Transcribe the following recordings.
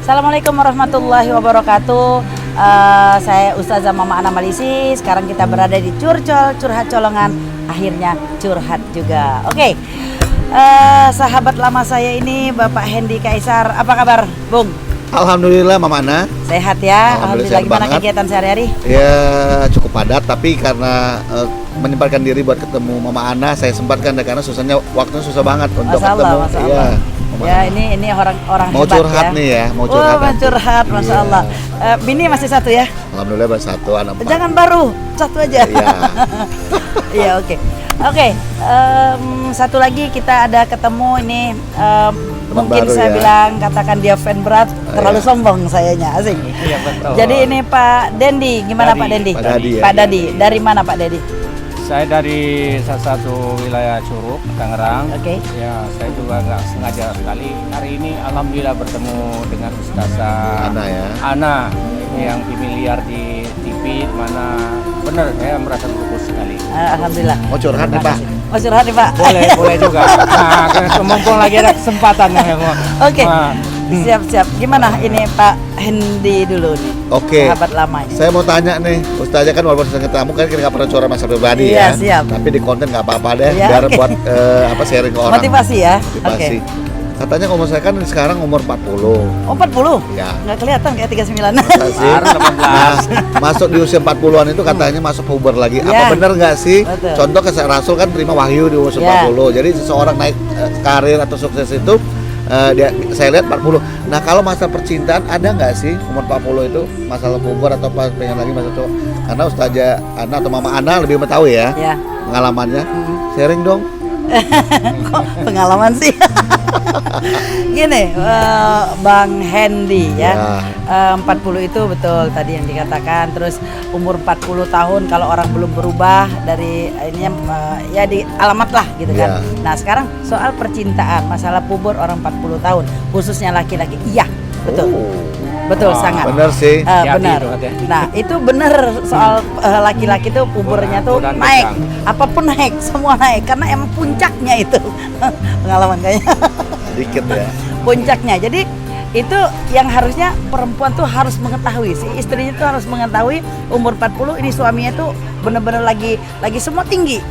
Assalamualaikum warahmatullahi wabarakatuh. Saya Ustazah Mama Ana Malisi. Sekarang kita berada di Curcol, curhat colongan. Akhirnya curhat juga. Oke. Sahabat lama saya ini Bapak Hendy Kaisar. Apa kabar, Bung? Alhamdulillah Mama Ana. Sehat ya. Alhamdulillah. Gimana kegiatan sehari-hari? Ya cukup padat, tapi karena menyempatkan diri buat ketemu Mama Ana, saya sempatkan karena waktunya susah banget untuk ketemu. Iya. Ya ini orang mau hebat curhat ya. Nih ya, mau curhat. Mau curhat, masya Allah. Bini masih satu ya? Alhamdulillah baru satu, anak 4. Jangan baru, satu aja. Iya. Iya oke. Satu lagi kita ada ketemu ini. Mungkin saya bilang katakan dia fan berat, terlalu sombong sayanya, asik. Iya betul. Jadi ini Pak Dendi, gimana Pak Dendi? Pak Dadi, dari mana Pak Dedi? Saya dari salah satu wilayah Curug, Tangerang. Oke. Ya, saya juga nggak sengaja sekali hari ini alhamdulillah bertemu dengan Ustazah Ana ya. Ana yang familiar di TV, mana benar saya merasa bersyukur sekali. Alhamdulillah. Mau curhat nih Pak. Mau curhat nih Pak. Boleh juga. Nah, mumpung lagi ada kesempatan ya. Oke. Siap. Gimana ini Pak Hendy dulu nih? Oke. Sahabat lama ini. Saya mau tanya nih, Ustazah kan walaupun sering ketemu kan kita nggak pernah curhat masa pribadi Iya, ya. siap. Tapi di konten nggak apa-apa deh, Ya, biar oke. buat sharing ke orang. Motivasi ya. Motivasi. Oke. Katanya umur saya kan sekarang umur 40. Oh 40? Ya. Nggak kelihatan kayak 39. Masa sih? Baru 18. Nah, masuk di usia 40-an itu katanya masuk puber lagi. Ya. Apa benar nggak sih? Betul. Contoh kesan Rasul kan terima wahyu di usia Ya. 40. Jadi seseorang naik karir atau sukses itu saya lihat 40. Nah, kalau masa percintaan ada nggak sih umur 40 itu masalah puber atau pas pengen lagi masa cowok? Karena Ustazah Ana atau Mama Ana lebih mengetahui ya Ya. pengalamannya. Sharing dong. Kok pengalaman sih? Gini, Bang Hendy ya. 40 itu betul tadi yang dikatakan. Terus umur 40 tahun kalau orang belum berubah dari ini ya di alamat lah gitu kan. Ya. Nah, sekarang soal percintaan, masalah puber orang 40 tahun, khususnya laki-laki. Iya, betul. Betul sangat. Bener sih. Benar. Nah, itu benar soal laki-laki tuh pubernya tuh Bulan naik. kejang. Apapun naik, semua naik karena emang puncaknya itu. Pengalaman kayaknya. Dikit ya. Puncaknya. Jadi itu yang harusnya perempuan tuh harus mengetahui, si istrinya tuh harus mengetahui umur 40 ini suaminya tuh benar-benar lagi semua tinggi.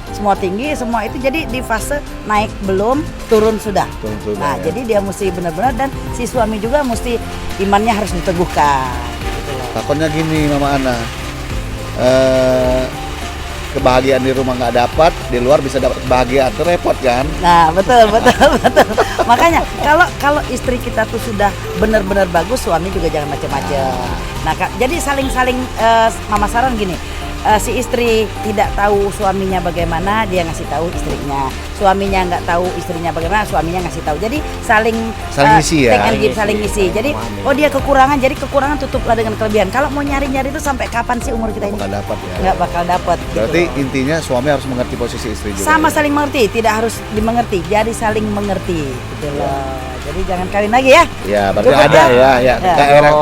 Semua tinggi, semua itu jadi di fase naik belum, turun sudah. Nah, ya. jadi dia mesti benar-benar dan si suami juga mesti imannya harus diteguhkan. Gitu loh. Takutnya gini Mama Ana, kebahagiaan di rumah nggak dapat, di luar bisa dapat kebahagiaan, itu repot kan? Nah, betul. Makanya kalau istri kita tuh sudah benar-benar bagus, suami juga jangan macam-macam. Nah, jadi saling Mama saran gini. Si istri tidak tahu suaminya bagaimana, dia ngasih tahu istrinya. Suaminya nggak tahu istrinya bagaimana, suaminya ngasih tahu. Jadi saling ngisi ya. take and give, saling ngisi. Jadi dia kekurangan, jadi kekurangan tutuplah dengan kelebihan. Kalau mau nyari-nyari itu sampai kapan sih umur kita ini? Nggak dapat ya. Nggak bakal dapat. Berarti gitu loh. intinya suami harus mengerti posisi istri juga. Sama ya? saling mengerti, tidak harus dimengerti. Jadi saling mengerti, gitu loh. Jadi jangan kawin lagi ya. Ya, berarti Cukup ada ya? ya. Ya. Daerah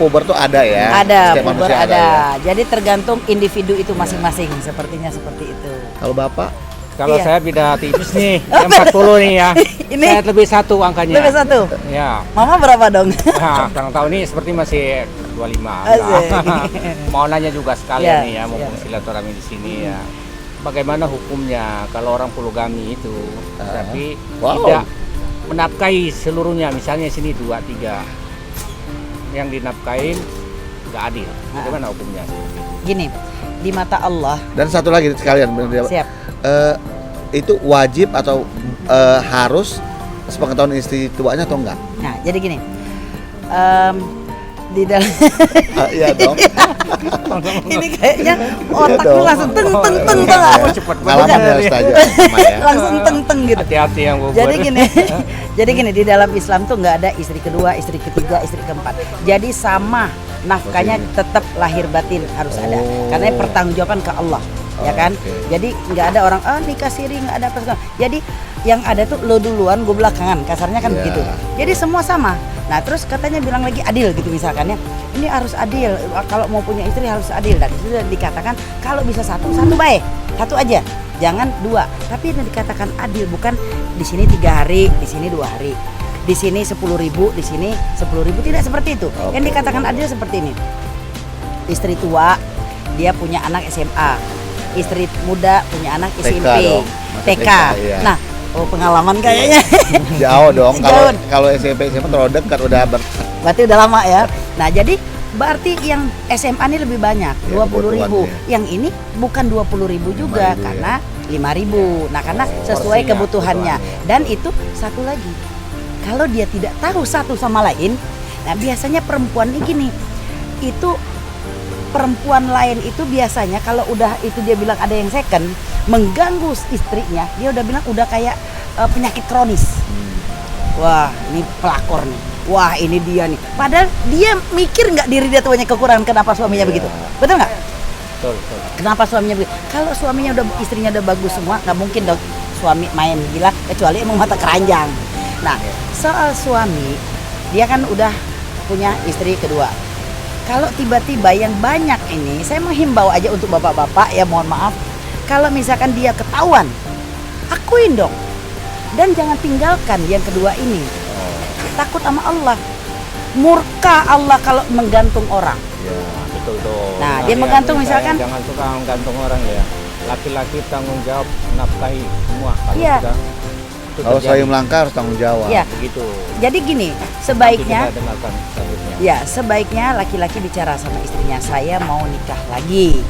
puber tuh ada ya. Ada, Setiap puber manusia ada. ya. Jadi tergantung individu itu masing-masing, sepertinya seperti itu. Kalau Bapak Kalau Iya. saya beda tipis nih, yang 40 nih ya. Ini? Saya lebih satu angkanya. Lebih satu. Ya. Mama berapa dong? Nah, tahun ini seperti masih 25. Asik. Mau nanya juga sekalian Ya, nih ya, mumpung silaturahmi di sini ya. Bagaimana hukumnya kalau orang poligami itu tapi Wow. tidak menafkahi seluruhnya, misalnya sini 2, 3 yang dinafkahin nggak adil. Bagaimana hukumnya? Gini, di mata Allah. dan satu lagi sekalian, Siap. itu wajib atau harus sepengetahuan istri tuanya atau enggak? Nah, jadi gini. Di dalam Iya dong. ini kayaknya otak dong. lu langsung teng teng teng teng. Oh, cepet Pengalaman banget. ya Ustazah sama ya. Langsung teng teng gitu. Hati-hati yang bubur. Jadi gini di dalam Islam tuh nggak ada istri kedua, istri ketiga, istri keempat. Jadi sama nafkahnya tetap lahir batin harus ada. Karena pertanggungjawaban ke Allah, ya kan? Oke. Jadi nggak ada orang nikah siri nggak ada apa segala. Jadi yang ada tuh lo duluan, gue belakangan. Kasarnya kan Iya. begitu. Jadi semua sama. Nah terus katanya bilang lagi adil gitu misalkan ya. Ini harus adil. Kalau mau punya istri harus adil. Dan itu sudah dikatakan kalau bisa satu baik, satu aja. Jangan dua. Tapi ini dikatakan adil bukan di sini 3 hari, di sini 2 hari. di sini 10.000, di sini 10.000, tidak seperti itu. Oke. Yang dikatakan adil seperti ini. Istri tua dia punya anak SMA, istri muda punya anak TK SMP, dong, masih TK. TK, iya. Nah, pengalaman kayaknya. Jauh dong. Jauh. Kalau SMP SMA terlalu dekat udah Berarti udah lama ya. Nah, jadi berarti yang SMA ini lebih banyak, Ya, 20.000. kebutuhannya. Yang ini bukan 20.000 juga 5.000 ya. karena 5.000. Nah, karena Oh, sesuai porsinya, kebutuhannya. kebutuhannya. Dan itu satu lagi. Kalau dia tidak tahu satu sama lain, nah biasanya perempuan ini gini. Itu perempuan lain itu biasanya kalau udah itu dia bilang ada yang second mengganggu istrinya, dia udah bilang udah kayak penyakit kronis. Wah, ini pelakor nih. Wah, ini dia nih. Padahal dia mikir nggak diri dia tuh banyak kekurangan, kenapa suaminya Iya. begitu? Betul nggak? Betul, betul. Kenapa suaminya begitu? Kalau suaminya udah, istrinya udah bagus semua, nggak mungkin dong suami main gila kecuali emang mata keranjang. Nah, soal suami, dia kan udah punya istri kedua. Kalau tiba-tiba yang banyak ini, saya menghimbau aja untuk bapak-bapak ya, mohon maaf. Kalau misalkan dia ketahuan, akuin dong. Dan jangan tinggalkan yang kedua ini. Takut sama Allah. Murka Allah kalau menggantung orang. Ya. Betul tuh. Nah, dia menggantung misalkan- jangan suka menggantung orang ya. Laki-laki tanggung jawab nafkahi semua kalau Iya. sudah itu Kalau terjadi. saya melangkah harus tanggung jawab. Iya. Begitu. Jadi gini, Nanti sebaiknya kita dengarkan selanjutnya. ya, sebaiknya laki-laki bicara sama istrinya, saya mau nikah lagi.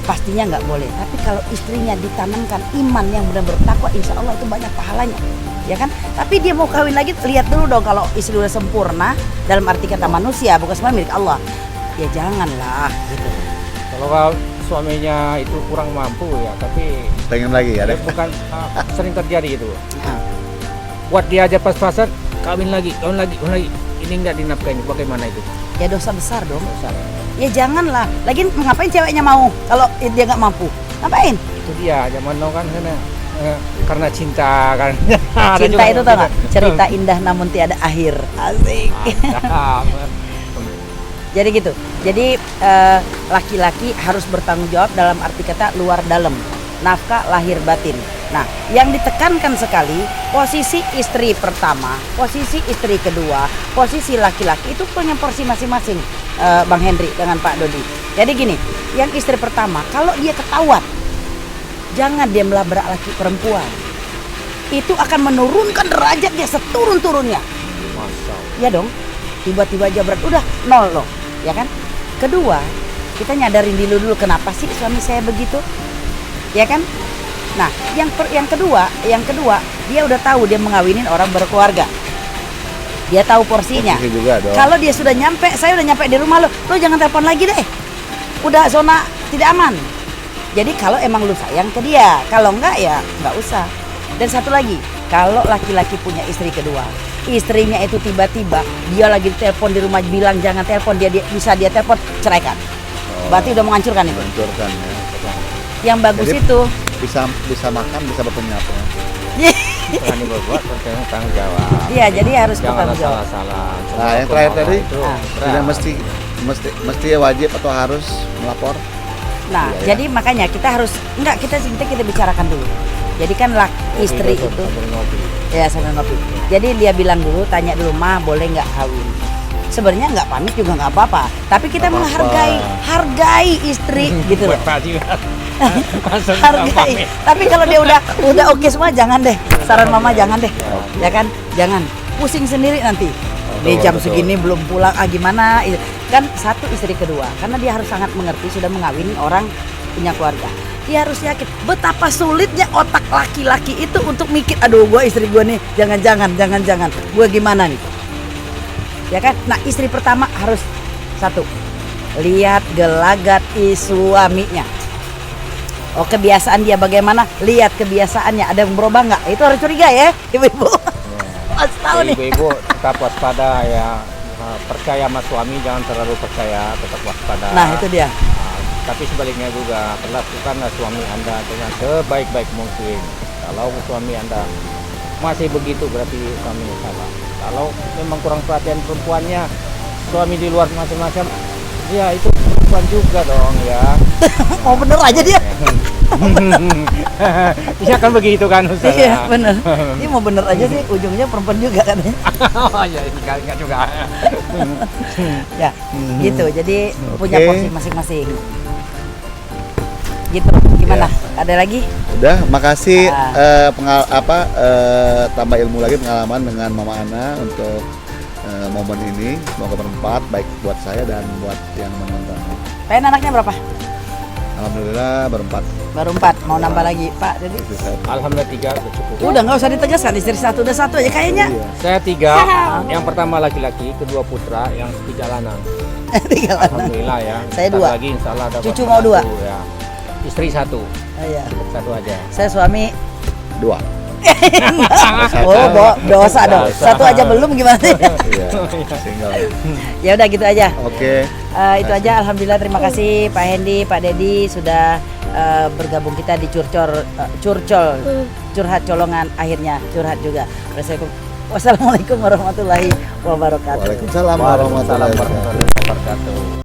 Pastinya nggak boleh. Tapi kalau istrinya ditanamkan iman yang benar-benar takwa, insya Allah itu banyak pahalanya, ya kan? Tapi dia mau kawin lagi, lihat dulu dong kalau istri udah sempurna dalam arti kata manusia, bukan semua milik Allah. Ya janganlah gitu. Kalau suaminya itu kurang mampu ya, tapi Pengen lagi ya. ya bukan sering terjadi itu. Nah, Buat dia aja pas-pasan, kawin lagi. Ini nggak dinafkahin, bagaimana itu? ya dosa besar dong. Dosa. Ya janganlah. Lagian ngapain ceweknya mau kalau dia nggak mampu? Ngapain? Itu dia zaman now kan karena cinta kan. Ada Cinta juga itu yang tau nggak? tidak. Cerita indah namun tiada akhir. Asik. Ah, Jadi gitu. Jadi laki-laki harus bertanggung jawab dalam arti kata luar dalam. Nafkah lahir batin. Nah, yang ditekankan sekali posisi istri pertama, posisi istri kedua, posisi laki-laki itu punya porsi masing-masing, Bang Henry dengan Pak Dodi. Jadi gini, yang istri pertama kalau dia ketahuan, jangan dia melabrak laki perempuan. Itu akan menurunkan derajat dia seturun-turunnya. Masa. Ya dong, tiba-tiba aja berat udah nol loh, ya kan? Kedua, kita nyadarin dulu kenapa sih suami saya begitu, ya kan? Nah, yang kedua dia udah tahu dia mengawinin orang berkeluarga, dia tahu porsinya. Posisi juga dong. Kalau dia sudah nyampe, saya udah nyampe di rumah lo jangan telepon lagi deh, udah zona tidak aman. Jadi kalau emang lu sayang ke dia, kalau enggak ya nggak usah. Dan satu lagi, kalau laki-laki punya istri kedua, istrinya itu tiba-tiba dia lagi telepon di rumah bilang jangan telepon, dia bisa dia telepon, ceraikan. Berarti udah menghancurkan itu. Hancurkan ya. Yang bagus Jadi- itu Bisa makan, bisa berpenyap ya. Berani berbuat bertanggung jawab. Iya, jadi harus Jangan bertanggung jawab. salah-salah. Nah, yang terakhir tadi, itu Ah. berat. Tidak mesti wajib atau harus melapor. Nah, Iya, jadi makanya kita harus kita bicarakan dulu. Jadi kan istri Ngopi, itu sambil ngopi. ya sambil ngopi. Jadi dia bilang dulu, tanya dulu, "Ma, boleh nggak kawin?" Sebenarnya nggak pamit juga nggak apa-apa, tapi kita Nggak apa-apa. hargai istri gitu loh. Buat Pak juga. Langsung Hargai. pamit. Tapi kalau dia udah oke semua, jangan deh. Saran mama jangan deh. Ya kan? Jangan. Pusing sendiri nanti. Di jam betul. segini belum pulang, gimana? Kan satu istri kedua, karena dia harus sangat mengerti sudah mengawini orang punya keluarga. Dia harus yakin betapa sulitnya otak laki-laki itu untuk mikir, aduh gua istri gua nih, jangan, gua gimana nih? Ya kan? Nah, istri pertama harus satu, lihat gelagat suaminya. Oh, kebiasaan dia bagaimana? Lihat kebiasaannya, ada yang berubah nggak? Itu harus curiga ya, ibu-ibu. Harus tahu nih. Ibu-ibu tetap waspada ya. Percaya sama suami, jangan terlalu percaya, tetap waspada. Nah, itu dia. Tapi sebaliknya juga, perlakukanlah suami Anda dengan sebaik-baik mungkin. Kalau suami Anda masih begitu, berarti suami salah. Kalau memang kurang perhatian perempuannya, suami di luar macam-macam, ya itu perempuan juga dong ya. Oh, bener aja dia. Ya kan begitu kan Ustaz. Iya bener. Ini mau bener aja sih, ujungnya perempuan juga katanya. Oh iya, ini enggak juga. Ya, gitu. Jadi punya Oke. porsi masing-masing. Gitu. Gimana? Ada lagi? Udah, makasih Ah. tambah ilmu lagi pengalaman dengan Mama Ana untuk momen ini. Semoga bermanfaat baik buat saya dan buat yang menonton. Pengen anaknya berapa? Alhamdulillah berempat. Baru 4. Mau nambah lagi, Pak? Jadi Itu saya. Alhamdulillah 3 udah cukup. udah nggak usah ditegaskan, istri satu udah satu aja kayaknya. Iya. Saya 3, yang pertama laki-laki, kedua putra, yang ketiga lanang. Tinggal anak. Alhamdulillah ya. Saya Ntar 2. lagi insya Allah dapat Cucu mau 2. menantu, ya. Istri 1, Oh, iya. 1 aja. Saya suami. 2. Oh, dosa dong. Dosa. Satu aja belum gimana sih? Iya. Single. Ya udah gitu aja. Oke. Itu aja. Alhamdulillah, terima kasih Pak Hendy, Pak Dedi sudah bergabung kita di curhat colongan, akhirnya curhat juga. Wassalamualaikum warahmatullahi wabarakatuh. Waalaikumsalam warahmatullahi wabarakatuh. warahmatullahi wabarakatuh.